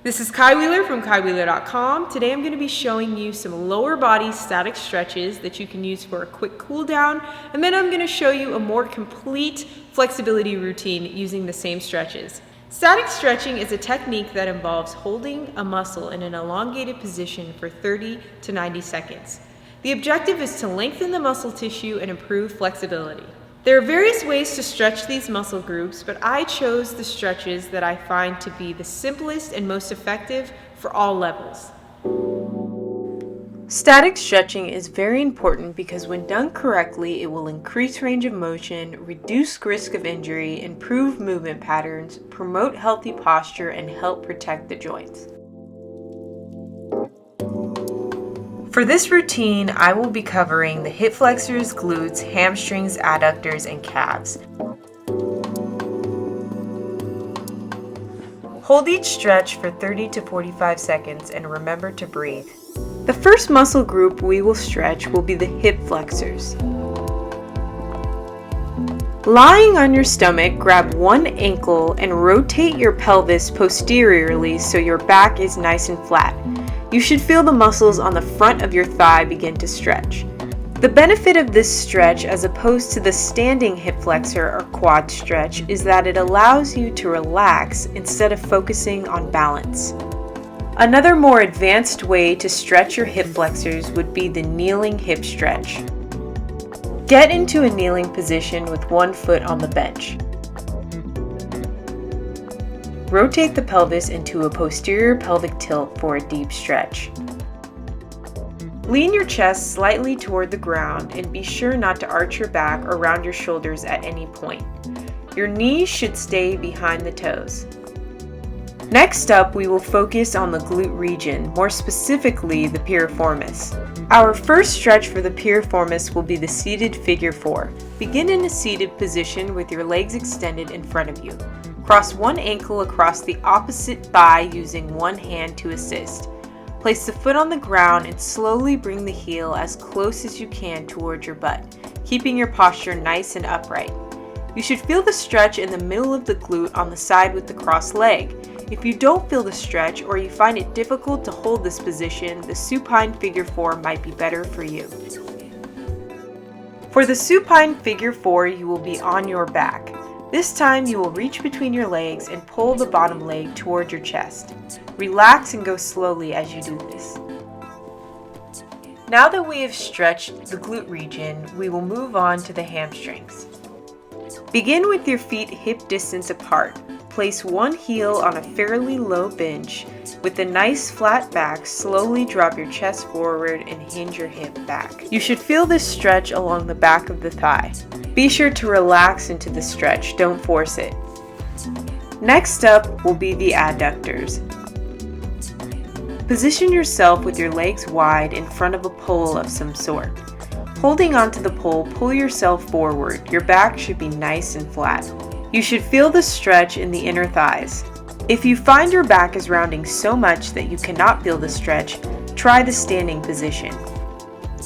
This is Kai Wheeler from KaiWheeler.com. Today I'm going to be showing you some lower body static stretches that you can use for a quick cool down, and then I'm going to show you a more complete flexibility routine using the same stretches. Static stretching is a technique that involves holding a muscle in an elongated position for 30 to 90 seconds. The objective is to lengthen the muscle tissue and improve flexibility. There are various ways to stretch these muscle groups, but I chose the stretches that I find to be the simplest and most effective for all levels. Static stretching is very important because when done correctly, it will increase range of motion, reduce risk of injury, improve movement patterns, promote healthy posture, and help protect the joints. For this routine, I will be covering the hip flexors, glutes, hamstrings, adductors, and calves. Hold each stretch for 30 to 45 seconds and remember to breathe. The first muscle group we will stretch will be the hip flexors. Lying on your stomach, grab one ankle and rotate your pelvis posteriorly so your back is nice and flat. You should feel the muscles on the front of your thigh begin to stretch. The benefit of this stretch as opposed to the standing hip flexor or quad stretch is that it allows you to relax instead of focusing on balance. Another more advanced way to stretch your hip flexors would be the kneeling hip stretch. Get into a kneeling position with one foot on the bench. Rotate the pelvis into a posterior pelvic tilt for a deep stretch. Lean your chest slightly toward the ground and be sure not to arch your back or round your shoulders at any point. Your knees should stay behind the toes. Next up, we will focus on the glute region, more specifically the piriformis. Our first stretch for the piriformis will be the seated figure 4. Begin in a seated position with your legs extended in front of you. Cross one ankle across the opposite thigh using one hand to assist. Place the foot on the ground and slowly bring the heel as close as you can towards your butt, keeping your posture nice and upright. You should feel the stretch in the middle of the glute on the side with the crossed leg. If you don't feel the stretch or you find it difficult to hold this position, the supine figure 4 might be better for you. For the supine figure 4, you will be on your back. This time you will reach between your legs and pull the bottom leg toward your chest. Relax and go slowly as you do this. Now that we have stretched the glute region, we will move on to the hamstrings. Begin with your feet hip distance apart. Place one heel on a fairly low bench. With a nice flat back, slowly drop your chest forward and hinge your hip back. You should feel this stretch along the back of the thigh. Be sure to relax into the stretch, don't force it. Next up will be the adductors. Position yourself with your legs wide in front of a pole of some sort. Holding onto the pole, pull yourself forward. Your back should be nice and flat. You should feel the stretch in the inner thighs. If you find your back is rounding so much that you cannot feel the stretch, try the standing position.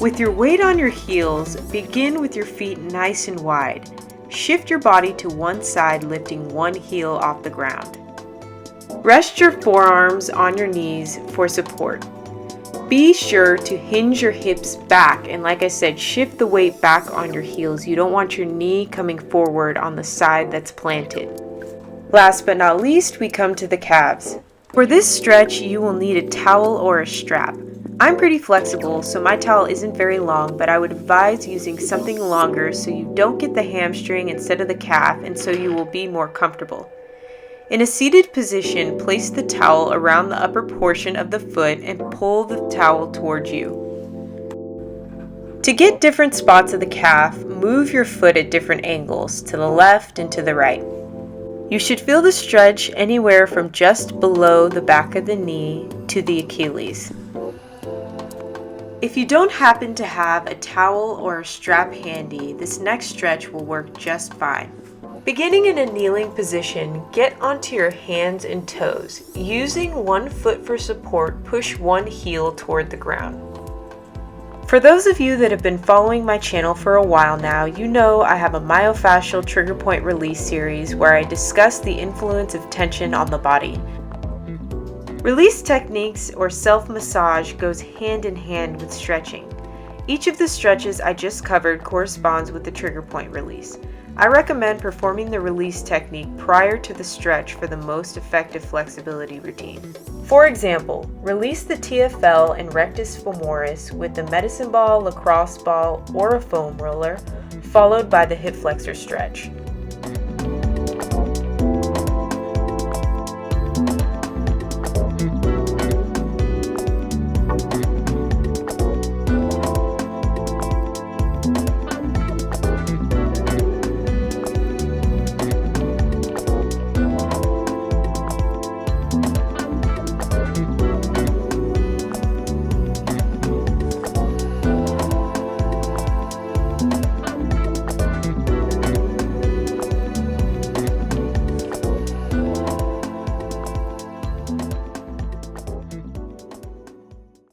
With your weight on your heels, begin with your feet nice and wide. Shift your body to one side, lifting one heel off the ground. Rest your forearms on your knees for support. Be sure to hinge your hips back and, like I said, shift the weight back on your heels. You don't want your knee coming forward on the side that's planted. Last but not least, we come to the calves. For this stretch, you will need a towel or a strap. I'm pretty flexible, so my towel isn't very long, but I would advise using something longer so you don't get the hamstring instead of the calf and so you will be more comfortable. In a seated position, place the towel around the upper portion of the foot and pull the towel towards you. To get different spots of the calf, move your foot at different angles, to the left and to the right. You should feel the stretch anywhere from just below the back of the knee to the Achilles. If you don't happen to have a towel or a strap handy, this next stretch will work just fine. Beginning in a kneeling position, get onto your hands and toes. Using one foot for support, push one heel toward the ground. For those of you that have been following my channel for a while now, you know I have a myofascial trigger point release series where I discuss the influence of tension on the body. Release techniques or self-massage goes hand in hand with stretching. Each of the stretches I just covered corresponds with the trigger point release. I recommend performing the release technique prior to the stretch for the most effective flexibility routine. For example, release the TFL and rectus femoris with the medicine ball, lacrosse ball, or a foam roller, followed by the hip flexor stretch.